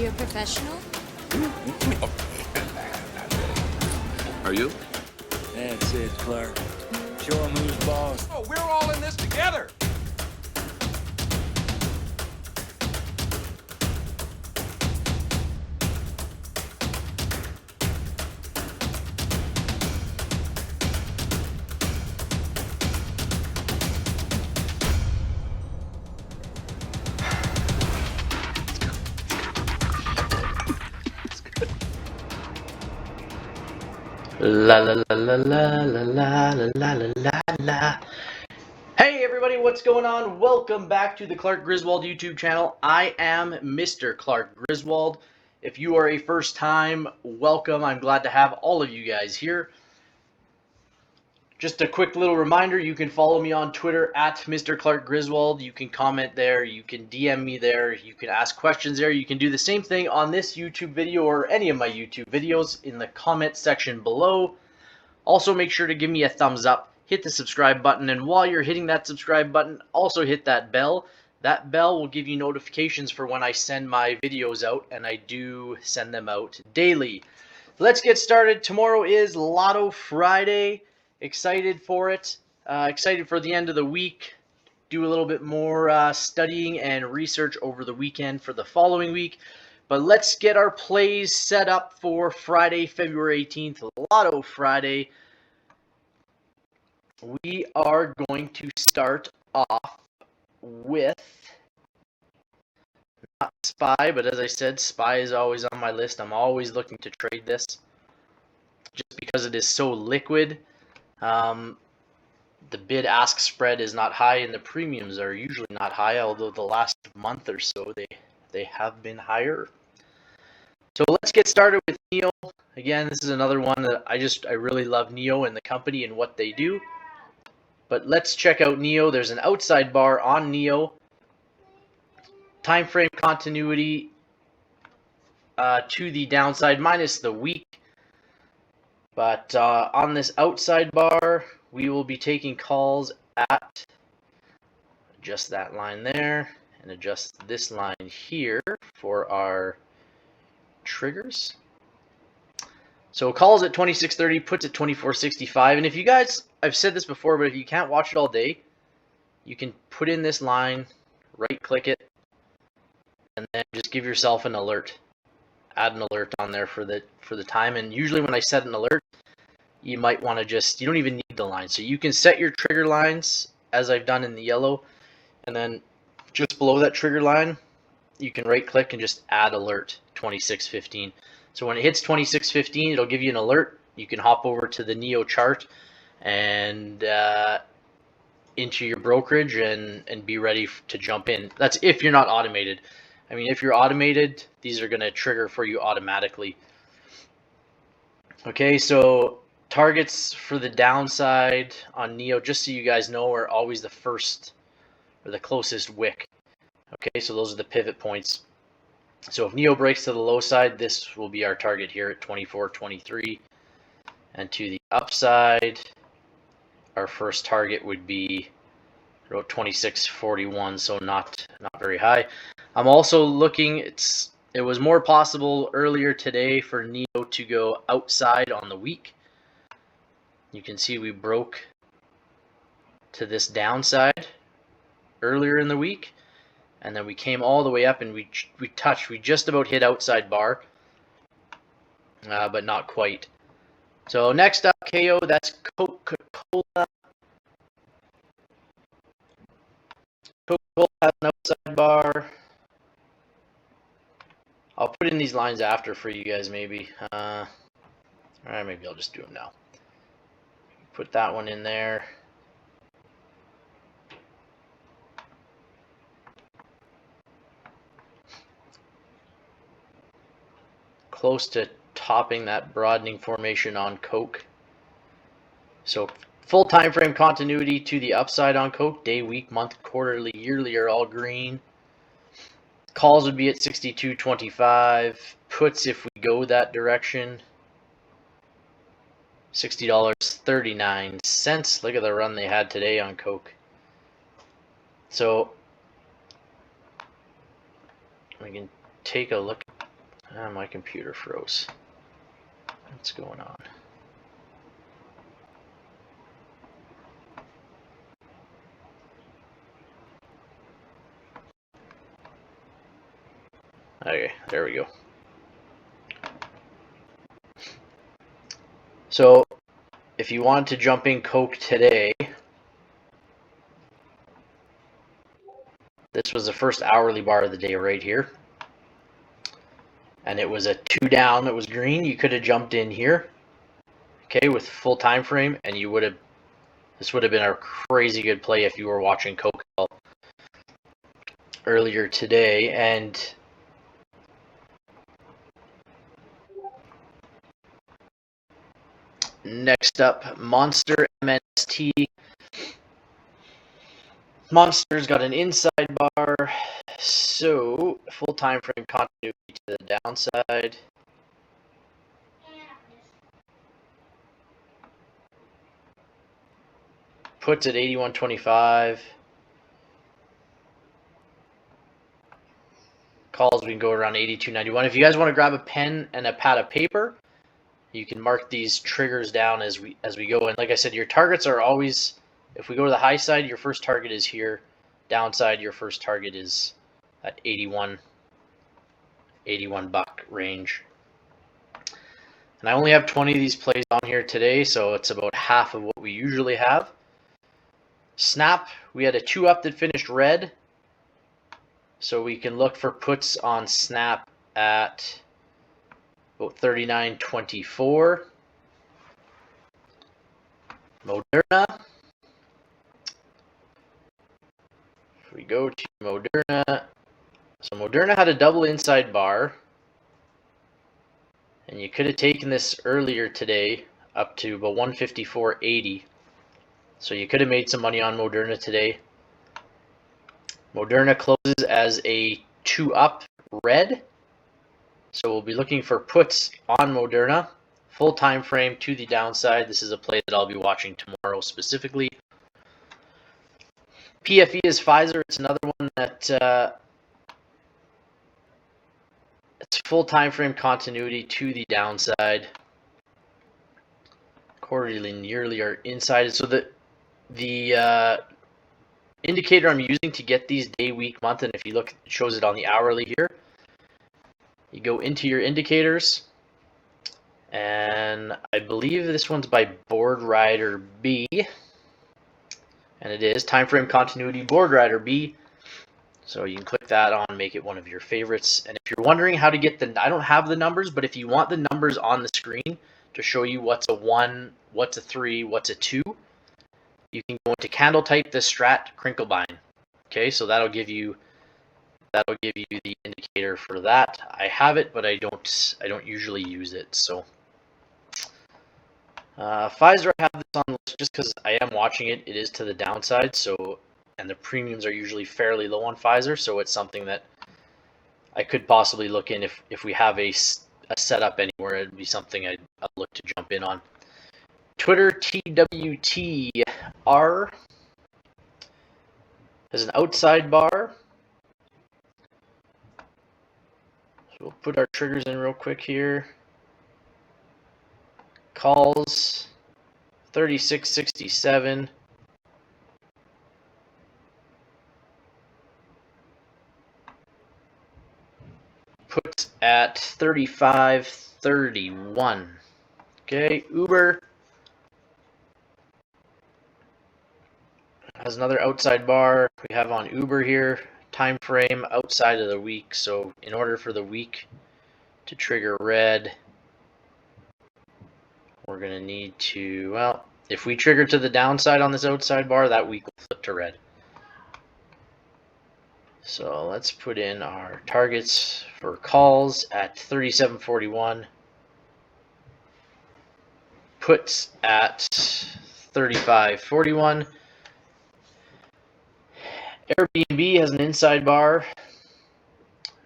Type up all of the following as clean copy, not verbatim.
you're a professional? Are you? That's it, Clark. Show him who's boss. Oh, we're all in this together. La la la la la la la la la la la. Hey everybody, what's going on? Welcome back to the Clark Griswold YouTube channel. I am Mr. Clark Griswold. If you are a first time, welcome. I'm glad to have all of you guys here. Just a quick little reminder, you can follow me on Twitter at Mr. Clark Griswold. You can comment there, you can DM me there, you can ask questions there. You can do the same thing on this YouTube video or any of my YouTube videos in the comment section below. Also, make sure to give me a thumbs up, hit the subscribe button, and while you're hitting that subscribe button, also hit that bell. That bell will give you notifications for when I send my videos out, and I do send them out daily. Let's get started. Tomorrow is Lotto Friday. Excited for it. Excited for the end of the week. Do a little bit more studying and research over the weekend for the following week. But let's get our plays set up for Friday, February 18th, Lotto Friday. We are going to start off with not SPY, but as I said, SPY is always on my list. I'm always looking to trade this just because it is so liquid. The bid-ask spread is not high and the premiums are usually not high, although the last month or so they have been higher. So let's get started with NEO. Again, this is another one that I really love NEO and the company and what they do. But let's check out NEO. There's an outside bar on NEO. Time frame continuity to the downside minus the week. But on this outside bar, we will be taking calls at adjust that line there and adjust this line here for our triggers. So calls at 26.30, puts at 24.65. And if you guys, I've said this before, but if you can't watch it all day, you can put in this line, right click it, and then just give yourself an alert. Add an alert on there for the time. And usually when I set an alert, you might want to you don't even need the line. So you can set your trigger lines as I've done in the yellow, and then just below that trigger line, you can right click and just add alert 26.15. So when it hits 26.15, it'll give you an alert. You can hop over to the NEO chart and into your brokerage and be ready to jump in. That's if you're not automated. I mean, if you're automated, these are going to trigger for you automatically. Okay, so targets for the downside on NEO, just so you guys know, are always the first or the closest wick. Okay, so those are the pivot points. So if NEO breaks to the low side, this will be our target here at 24.23. And to the upside, our first target would be about 26.41, so not very high. I'm also looking, it was more possible earlier today for NEO to go outside on the week. You can see we broke to this downside earlier in the week, and then we came all the way up and we just about hit outside bar, but not quite. So next up, KO, that's Coca-Cola. Coca-Cola has an outside bar. I'll put in these lines after for you guys, maybe. Or maybe I'll just do them now. Put that one in there. Close to topping that broadening formation on Coke. So full time frame continuity to the upside on Coke. Day, week, month, quarterly, yearly are all green. Calls would be at 62.25. Puts, if we go that direction, $60.39. Look at the run they had today on Coke. So we can take a look My computer froze. What's going on? Okay, there we go. So, if you want to jump in Coke today, this was the first hourly bar of the day right here. And it was a 2 down, it was green. You could have jumped in here, okay, with full time frame, and you would have, this would have been a crazy good play if you were watching Coke earlier today. And next up, Monster MNST. Monster's got an inside bar, so full time frame continuity to the downside. Puts at 81.25. Calls, we can go around 82.91. If you guys want to grab a pen and a pad of paper, you can mark these triggers down as we go. And like I said, your targets are always, if we go to the high side, your first target is here. Downside, your first target is at 81 buck range. And I only have 20 of these plays on here today, so it's about half of what we usually have. Snap, we had a 2 up that finished red. So we can look for puts on Snap at about 39.24. Moderna. If we go to Moderna, so Moderna had a double inside bar, and you could have taken this earlier today up to about 154.80. So you could have made some money on Moderna today. Moderna closes as a 2 up red. So we'll be looking for puts on Moderna. Full time frame to the downside. This is a play that I'll be watching tomorrow specifically. PFE is Pfizer. It's another one that it's full time frame continuity to the downside. Quarterly and yearly are inside. So the indicator I'm using to get these day, week, month, and if you look, it shows it on the hourly here. You go into your indicators, and I believe this one's by Board Rider B, and it is time frame continuity Board Rider B. So you can click that on, make it one of your favorites. And if you're wondering how to get I don't have the numbers, but if you want the numbers on the screen to show you what's a 1, what's a 3, what's a 2, you can go into candle type the Strat Crinklebind. Okay, so that'll give you the indicator for that. I have it, but I don't usually use it. So Pfizer, I have this on the list just because I am watching it. It is to the downside, so, and the premiums are usually fairly low on Pfizer, so it's something that I could possibly look in if we have a setup anywhere. It'd be something I'll look to jump in on. Twitter TWTR has an outside bar. So we'll put our triggers in real quick here. Calls 36.67. Puts at 35.31. Okay, Uber has another outside bar. We have on Uber here, time frame outside of the week. So in order for the week to trigger red, we're going to need to, well, if we trigger to the downside on this outside bar, that week will flip to red. So let's put in our targets for calls at 37.41. Puts at 35.41. Airbnb has an inside bar.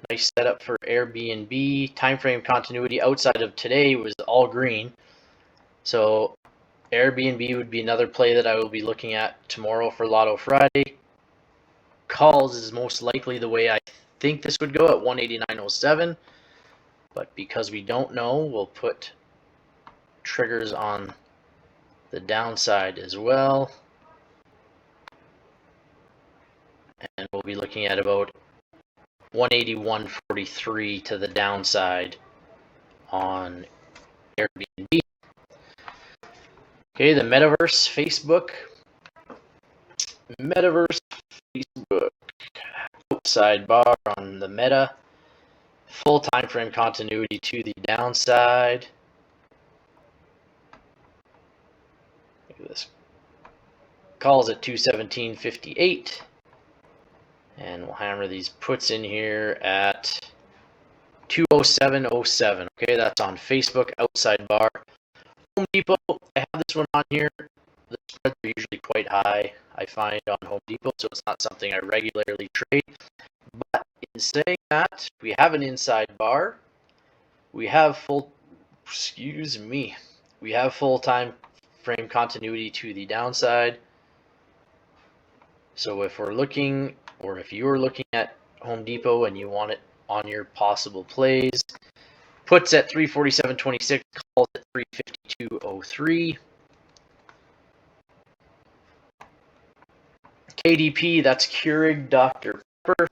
Nice setup for Airbnb. Time frame continuity outside of today was all green. So Airbnb would be another play that I will be looking at tomorrow for Lotto Friday. Calls is most likely the way I think this would go at 189.07. But because we don't know, we'll put triggers on the downside as well. And we'll be looking at about 181.43 to the downside on Airbnb. Okay, the Metaverse, Facebook. Metaverse, Facebook. Outside bar on the Meta. Full time frame continuity to the downside. Look at this. Calls at 217.58. And we'll hammer these puts in here at 207.07. Okay, that's on Facebook, outside bar. Home Depot, I have this one on here. The spreads are usually quite high, I find, on Home Depot, so it's not something I regularly trade. But in saying that, we have an inside bar. We have we have full time frame continuity to the downside. So if we're looking, or if you're looking at Home Depot and you want it on your possible plays, puts at 347.26, calls at 352.03. KDP, that's Keurig Dr. Pepper.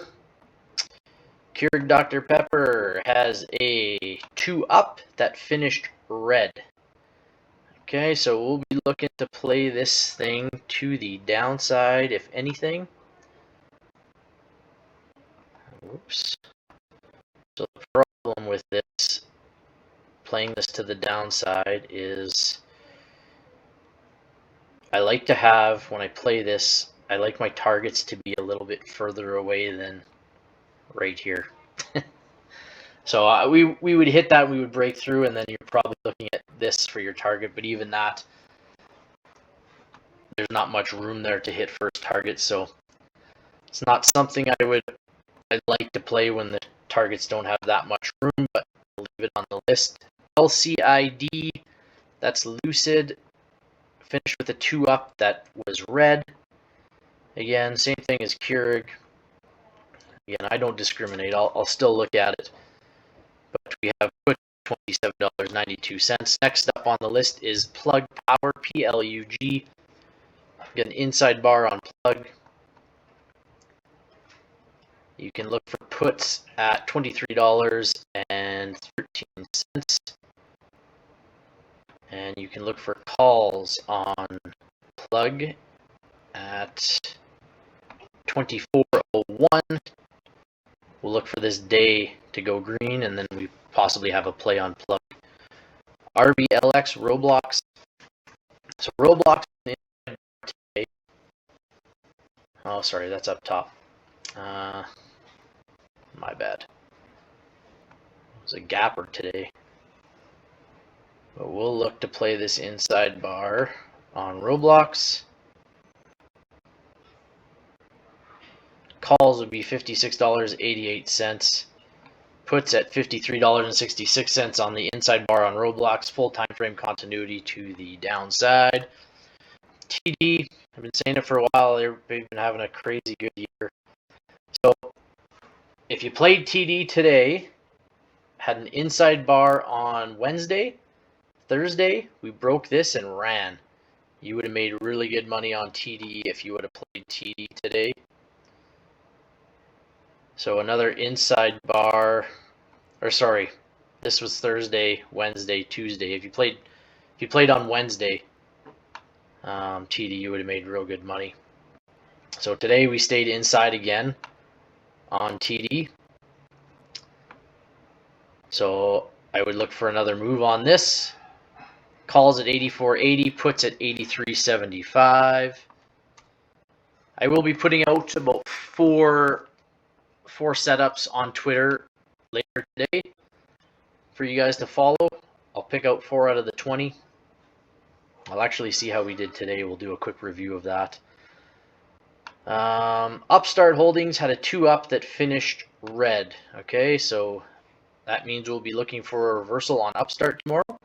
Keurig Dr. Pepper has a 2-up that finished red. Okay, so we'll be looking to play this thing to the downside, if anything. Oops. So the problem with this, playing this to the downside, is I like to have, when I play this, I like my targets to be a little bit further away than right here. So we would hit that, we would break through, and then you're probably looking at this for your target, but even that, there's not much room there to hit first target, so it's not something I'd like to play when the targets don't have that much room, but I'll leave it on the list. LCID, that's Lucid, finished with a 2-up that was red. Again, same thing as Keurig. Again, I don't discriminate. I'll still look at it. But we have put $27.92. Next up on the list is Plug Power, PLUG. Get an inside bar on Plug. You can look for puts at $23.13. And you can look for calls on Plug at 24.01. We'll look for this day to go green, and then we possibly have a play on Plug. RBLX, Roblox. So Roblox today. Oh, sorry, that's up top. My bad. It was a gapper today. But we'll look to play this inside bar on Roblox. Calls would be $56.88. Puts at $53.66 on the inside bar on Roblox. Full time frame continuity to the downside. TD, I've been saying it for a while. They've been having a crazy good year. So if you played TD today, had an inside bar on Wednesday, Thursday, we broke this and ran. You would have made really good money on TD if you would have played TD today. So another inside bar, or sorry, this was Thursday, Wednesday, Tuesday. If you played on Wednesday, TD, you would have made real good money. So today we stayed inside again on TD. So I would look for another move on this. Calls at 84.80, puts at 83.75. I will be putting out about four setups on Twitter later today for you guys to follow. I'll pick out 4 out of the 20. I'll actually see how we did today. We'll do a quick review of that. Upstart Holdings had a 2-up that finished red. Okay, so that means we'll be looking for a reversal on Upstart tomorrow.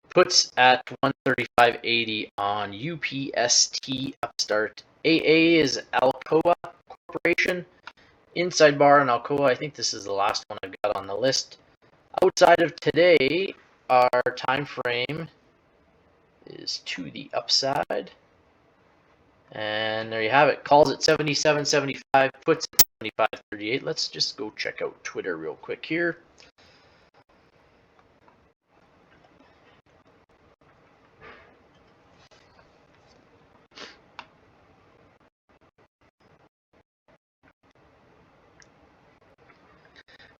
Puts at 135.80 on UPST Upstart. AA is Alcoa Corporation. Inside bar on Alcoa. I think this is the last one I've got on the list. Outside of today, our time frame is to the upside. And there you have it. Calls at 77.75, puts at 75.38. Let's just go check out Twitter real quick here.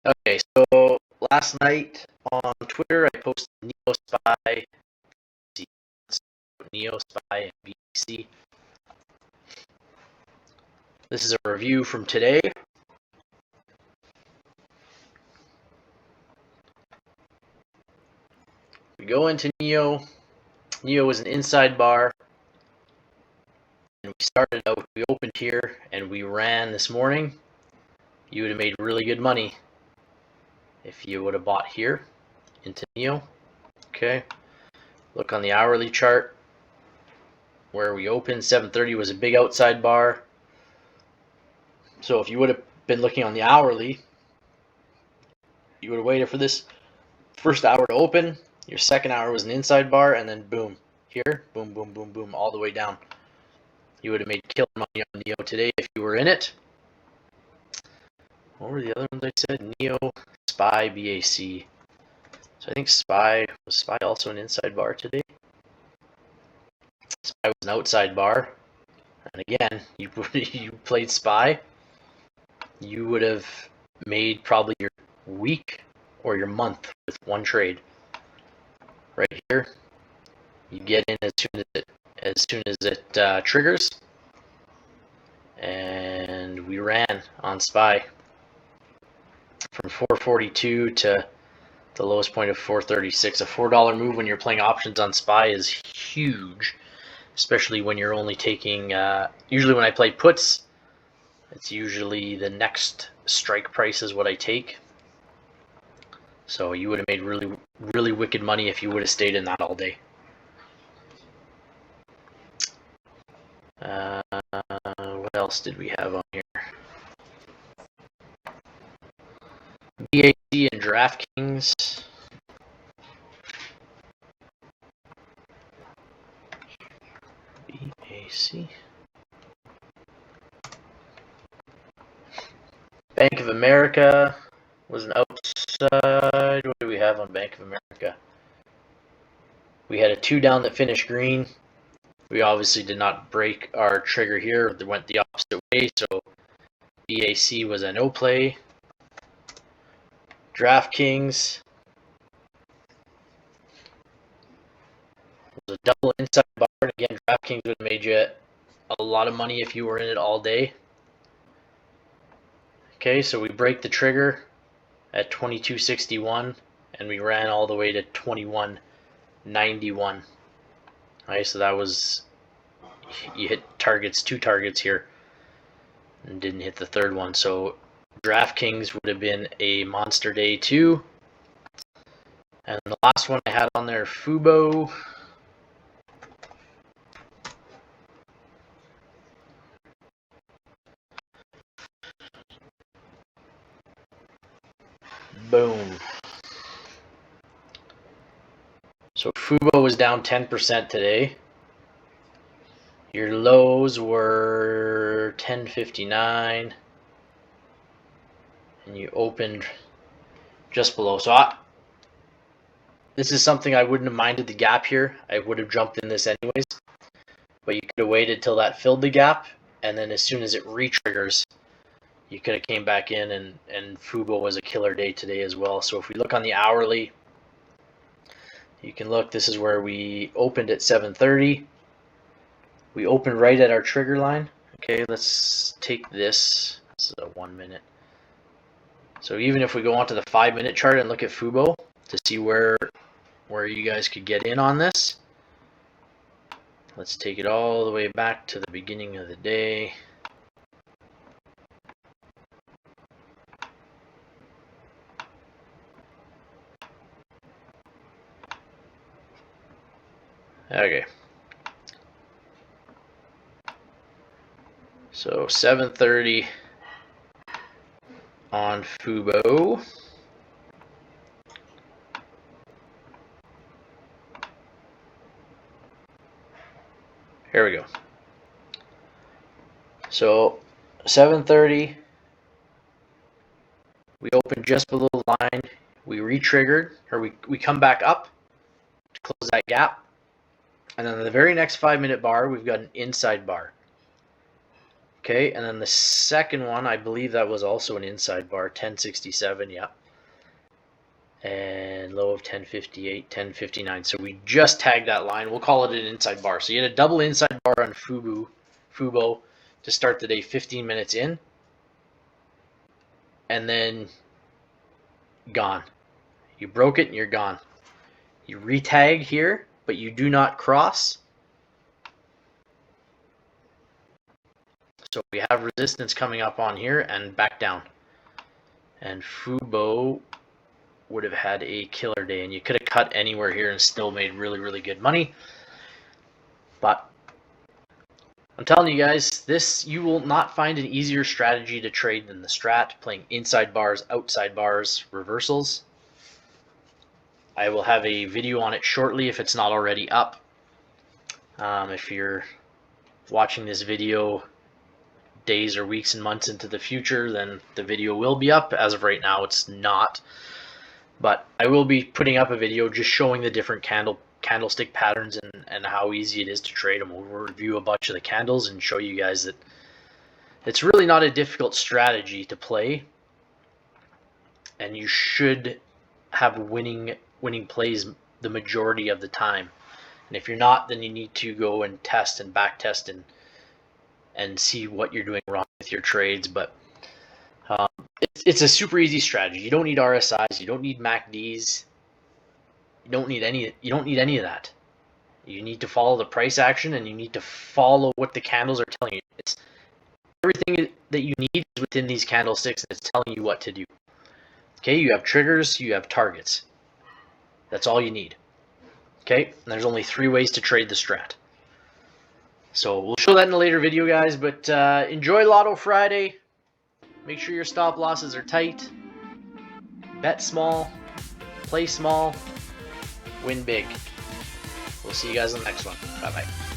Okay, so last night on Twitter, I posted Neo Spy, Neo Spy, and BC. This is a review from today. We go into Neo. Neo was an inside bar. And we started out, we opened here, and we ran this morning. You would have made really good money if you would have bought here into Neo. Okay, look on the hourly chart where we opened. 7:30 was a big outside bar. So if you would have been looking on the hourly, you would have waited for this first hour to open. Your second hour was an inside bar, and then boom, here, boom, boom, boom, boom, all the way down. You would have made killer money on Neo today if you were in it. What were the other ones I said? Neo, Spy, BAC. So I think was Spy also an inside bar today? Spy was an outside bar. And again, you played Spy, you would have made probably your week or your month with one trade. Right here, you get in as soon as it triggers, and we ran on Spy from 442 to the lowest point of 436. A $4 move when you're playing options on Spy is huge, especially when you're only taking, usually when I play puts, it's usually the next strike price is what I take. So you would have made really, really wicked money if you would have stayed in that all day. What else did we have on here? BAC and DraftKings. BAC. Bank of America was an outside. What do we have on Bank of America? We had a 2 down that finished green. We obviously did not break our trigger here. It went the opposite way, so BAC was a no play. DraftKings was a double inside bar, and again, DraftKings would have made you a lot of money if you were in it all day. Okay, so we break the trigger at 22.61, and we ran all the way to 21.91. Right, so that was, you hit two targets here, and didn't hit the third one. So DraftKings would have been a monster day too. And the last one I had on there, Fubo. Boom. So Fubo was down 10% today. Your lows were 10.59, and you opened just below. So this is something I wouldn't have minded the gap here. I would have jumped in this anyways, but you could have waited till that filled the gap, and then as soon as it re-triggers, you could have came back in, and Fubo was a killer day today as well. So if we look on the hourly, you can look, this is where we opened at 7:30. We opened right at our trigger line. Okay, let's take this. This is a 1 minute. So even if we go onto the 5-minute chart and look at Fubo to see where you guys could get in on this, let's take it all the way back to the beginning of the day. Okay. So 7:30 on Fubo. Here we go. So 7:30, we opened just below the line. We re-triggered, or we come back up to close that gap. And then the very next 5-minute bar, we've got an inside bar. Okay, and then the second one, I believe that was also an inside bar, 1067, yeah. And low of 1058, 1059. So we just tagged that line. We'll call it an inside bar. So you had a double inside bar on Fubo to start the day 15 minutes in. And then gone. You broke it and you're gone. You retag here, but you do not cross. So we have resistance coming up on here and back down. And Fubo would have had a killer day, and you could have cut anywhere here and still made really, really good money. But I'm telling you guys, you will not find an easier strategy to trade than the Strat, playing inside bars, outside bars, reversals. I will have a video on it shortly if it's not already up. If you're watching this video days or weeks and months into the future, then the video will be up. As of right now, it's not. But I will be putting up a video just showing the different candlestick patterns and how easy it is to trade them. We'll review a bunch of the candles and show you guys that it's really not a difficult strategy to play, and you should have winning plays the majority of the time. And if you're not, then you need to go and test and back test and see what you're doing wrong with your trades. But it's a super easy strategy. You don't need RSIs, you don't need MACDs, you don't need any of that. You need to follow the price action, and you need to follow what the candles are telling you. It's everything that you need is within these candlesticks, and it's telling you what to do. Okay, you have triggers, you have targets. That's all you need. Okay, and there's only 3 ways to trade the Strat. So we'll show that in a later video, guys, but enjoy Lotto Friday. Make sure your stop losses are tight. Bet small, play small, win big. We'll see you guys on the next one. Bye-bye.